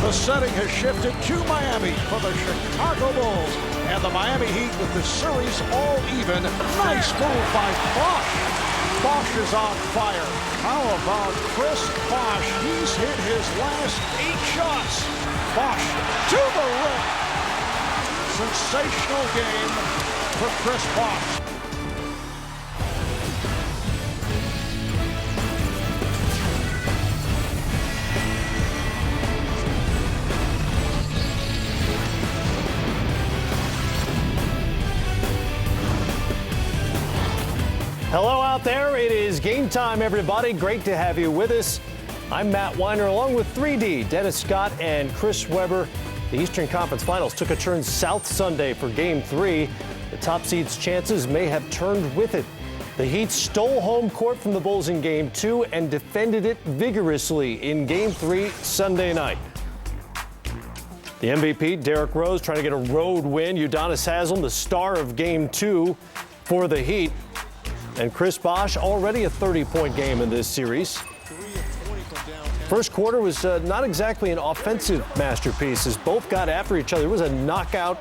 The setting has shifted to Miami for the Chicago Bulls. And the Miami Heat with the series all even. Nice move by Bosh. Bosh is on fire. How about Chris Bosh? He's hit his last 8 shots. Bosh to the rim. Sensational game for Chris Bosh. Hello out there. It is game time, everybody. Great to have you with us. I'm Matt Weiner, along with 3D, Dennis Scott and Chris Webber. The Eastern Conference Finals took a turn south Sunday for Game 3. The top seed's chances may have turned with it. The Heat stole home court from the Bulls in Game 2 and defended it vigorously in Game 3 Sunday night. The MVP, Derrick Rose, trying to get a road win. Udonis Haslem, the star of Game 2 for the Heat. And Chris Bosh, already a 30-point game in this series. First quarter was not exactly an offensive masterpiece, as both got after each other. It was a knockdown,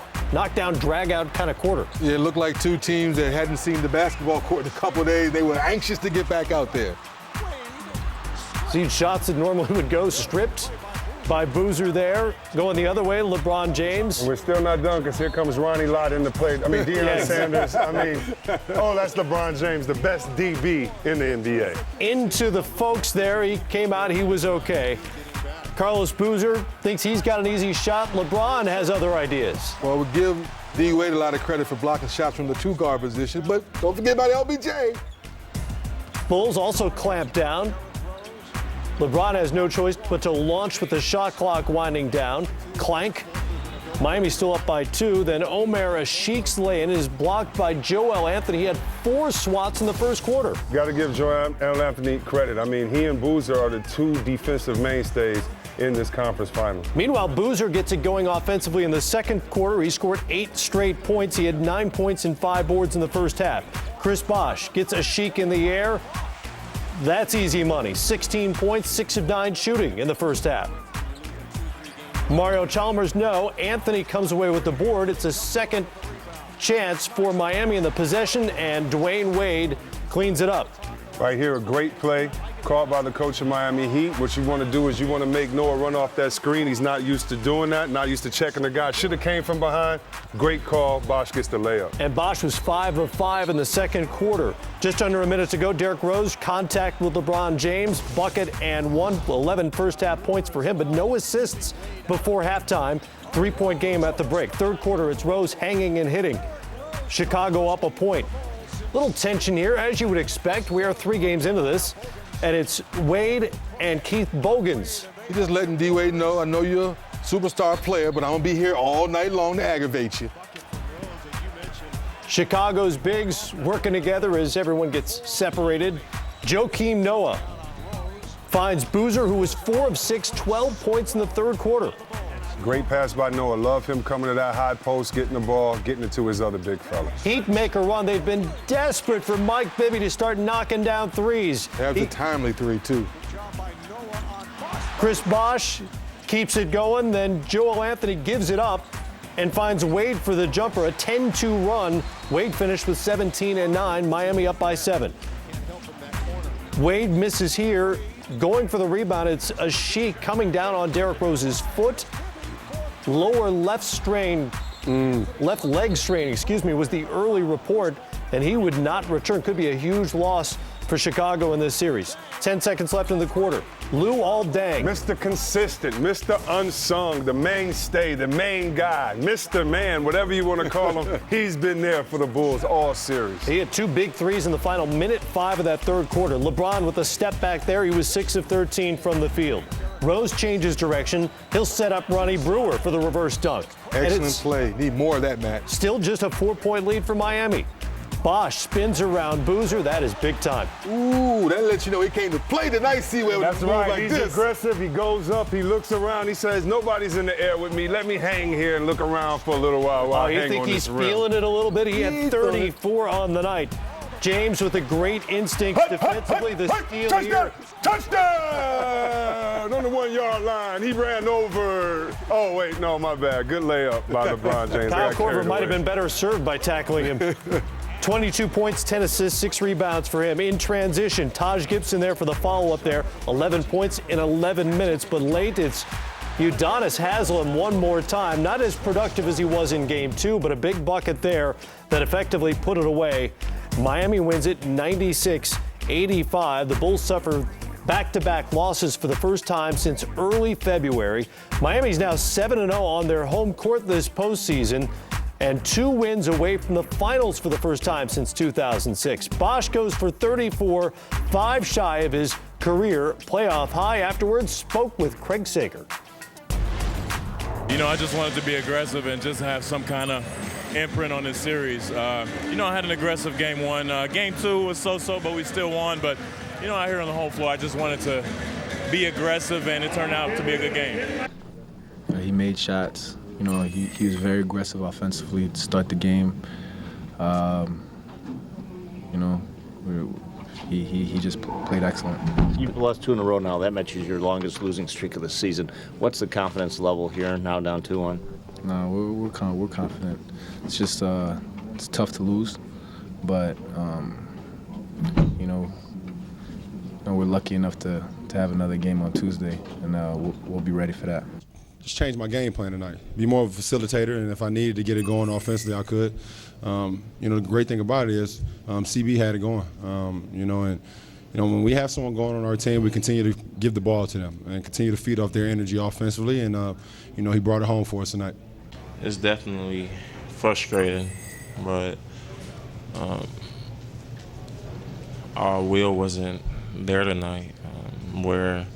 drag-out kind of quarter. Yeah, it looked like two teams that hadn't seen the basketball court in a couple of days. They were anxious to get back out there. See shots that normally would go stripped by Boozer there. Going the other way, LeBron James. And we're still not done, because here comes Ronnie Lott in the play. I mean, Deion Sanders. I mean, oh, that's LeBron James, the best DB in the NBA. Into the folks there. He came out. He was okay. Carlos Boozer thinks he's got an easy shot. LeBron has other ideas. Well, we give D. Wade a lot of credit for blocking shots from the two-guard position, but don't forget about LBJ. Bulls also clamped down. LeBron has no choice but to launch with the shot clock winding down. Clank. Miami still up by 2. Then Omer Ashik's lay-in is blocked by Joel Anthony. He had 4 swats in the first quarter. Got to give Joel Anthony credit. I mean, he and Boozer are the 2 defensive mainstays in this conference final. Meanwhile, Boozer gets it going offensively in the second quarter. He scored 8 straight points. He had 9 points and 5 boards in the first half. Chris Bosh gets Ashik in the air. That's easy money. 16 points, 6 of 9 shooting in the first half. Mario Chalmers, no. Anthony comes away with the board. It's a second chance for Miami in the possession, and Dwayne Wade cleans it up. Right here, a great play called by the coach of Miami Heat. What you want to do is you want to make Noah run off that screen. He's not used to doing that, not used to checking the guy. Should have came from behind. Great call. Bosh gets the layup. And Bosh was 5 of 5 in the second quarter. Just under a minute to go, Derrick Rose, contact with LeBron James, bucket and 11 first-half points for him, but no assists before halftime. 3-point game at the break. Third quarter, it's Rose hanging and hitting. Chicago up a point. Little tension here, as you would expect. We are 3 games into this, and it's Wade and Keith Bogans. You're just letting D. Wade know, I know you're a superstar player, but I'm going to be here all night long to aggravate you. Chicago's bigs working together as everyone gets separated. Joakim Noah finds Boozer, who was 4 of 6, 12 points in the third quarter. Great pass by Noah. Love him coming to that high post, getting the ball, getting it to his other big fella. Heat make a run. They've been desperate for Mike Bibby to start knocking down threes. That's a timely 3, too. Chris Bosh keeps it going. Then Joel Anthony gives it up and finds Wade for the jumper. A 10-2 run. Wade finished with 17 and 9. Miami up by 7. Wade misses here. Going for the rebound, it's Ashik coming down on Derrick Rose's foot. Lower left leg strain, was the early report, and he would not return. Could be a huge loss for Chicago in this series. 10 seconds left in the quarter. Lou Aldang. Mr. Consistent, Mr. Unsung, the mainstay, the main guy, Mr. Man, whatever you want to call him. He's been there for the Bulls all series. He had 2 big threes in the final minute 5 of that third quarter. LeBron with a step back there. He was 6 of 13 from the field. Rose changes direction. He'll set up Ronnie Brewer for the reverse dunk. Excellent play. Need more of that, Matt. Still just a 4-point lead for Miami. Bosh spins around Boozer. That is big time. Ooh, that lets you know he came to play tonight, C-Way. That's right. He's aggressive. He goes up. He looks around. He says, nobody's in the air with me. Let me hang here and look around for a little while I hang on this rim. You think he's feeling it a little bit? He had 34 on the night. James with a great instinct defensively. The steal touchdown! here. Touchdown! No, on the 1 yard line. He ran over. Oh, wait, no, my bad. Good layup by LeBron James. Kyle Korver might have been better served by tackling him. 22 points, 10 assists, 6 rebounds for him. In transition, Taj Gibson there for the follow-up there. 11 points in 11 minutes, but late it's Udonis Haslem one more time. Not as productive as he was in game 2, but a big bucket there that effectively put it away. Miami wins it 96-85. The Bulls suffer back-to-back losses for the first time since early February. Miami's now 7-0 on their home court this postseason and 2 wins away from the finals for the first time since 2006. Bosh goes for 34, 5 shy of his career playoff high. Afterwards, spoke with Craig Sager. You know, I just wanted to be aggressive and just have some kind of imprint on this series. I had an aggressive game 1. Game 2 was so-so, but we still won. But, out here on the home floor, I just wanted to be aggressive, and it turned out to be a good game. He made shots. He was very aggressive offensively to start the game. He just played excellent. You've lost 2 in a row now. That matches your longest losing streak of the season. What's the confidence level here now down 2-1? No, we're confident. It's just it's tough to lose, but we're lucky enough to have another game on Tuesday, and we'll be ready for that. Just change my game plan tonight. Be more of a facilitator, and if I needed to get it going offensively, I could. The great thing about it is CB had it going. When we have someone going on our team, we continue to give the ball to them and continue to feed off their energy offensively, and he brought it home for us tonight. It's definitely frustrating, but our will wasn't there tonight, where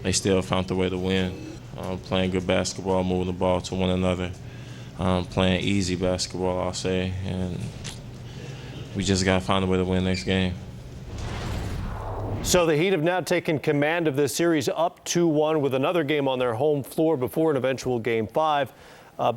they still found a way to win. Playing good basketball, moving the ball to one another, playing easy basketball, I'll say, and we just got to find a way to win next game. So the Heat have now taken command of this series up 2-1 with another game on their home floor before an eventual Game 5.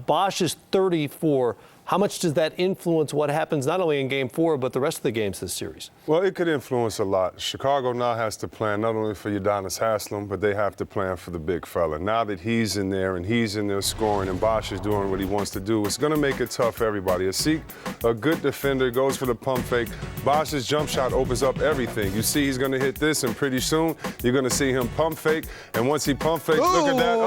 Bosh is 34. How much does that influence what happens not only in Game 4 but the rest of the games this series? Well, it could influence a lot. Chicago now has to plan not only for Udonis Haslem, but they have to plan for the big fella. Now that he's in there and he's in there scoring and Bosh is doing what he wants to do, it's going to make it tough for everybody. A good defender goes for the pump fake. Bosh's jump shot opens up everything. You see he's going to hit this, and pretty soon you're going to see him pump fake. And once he pump fakes, look at that,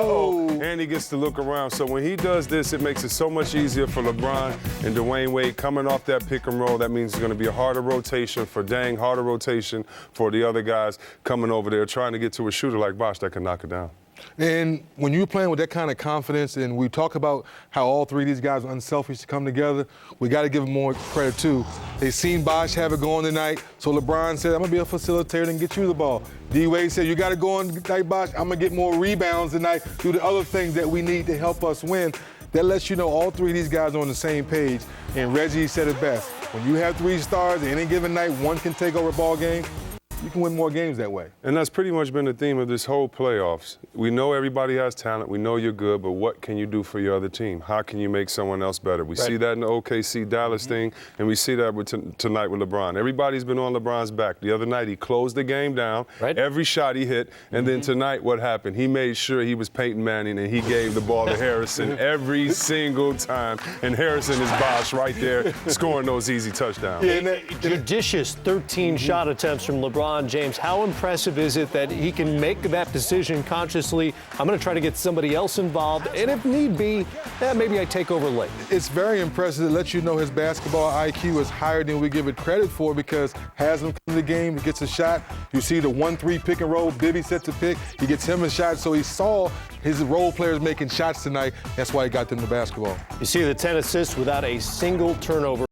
and he gets to look around. So when he does this, it makes it so much easier for LeBron and Dwayne Wade coming off that pick and roll. That means it's going to be a harder rotation for Dang, harder rotation for the other guys coming over there trying to get to a shooter like Bosh that can knock it down. And when you're playing with that kind of confidence, and we talk about how all 3 of these guys are unselfish to come together, we got to give them more credit too. They seen Bosh have it going tonight, so LeBron said, I'm going to be a facilitator and get you the ball. D-Wade said, you got to go on tonight, Bosh. I'm going to get more rebounds tonight, do the other things that we need to help us win. That lets you know all 3 of these guys are on the same page. And Reggie said it best. When you have 3 stars, any given night, one can take over a ball game. You can win more games that way. And that's pretty much been the theme of this whole playoffs. We know everybody has talent. We know you're good, but what can you do for your other team? How can you make someone else better? We see that in the OKC Dallas thing, and we see that with tonight with LeBron. Everybody's been on LeBron's back. The other night, he closed the game down, every shot he hit, and then tonight, what happened? He made sure he was Peyton Manning, and he gave the ball to Harrison every single time. And Harrison is Bosh right there, scoring those easy touchdowns. Judicious 13 shot attempts from LeBron James. How impressive is it that he can make that decision consciously? I'm going to try to get somebody else involved, and if need be, maybe I take over late. It's very impressive. It lets you know his basketball IQ is higher than we give it credit for, because Haslem comes to the game, he gets a shot. You see the 1-3 pick and roll. Bibby sets a pick. He gets him a shot. So he saw his role players making shots tonight. That's why he got them the basketball. You see the 10 assists without a single turnover.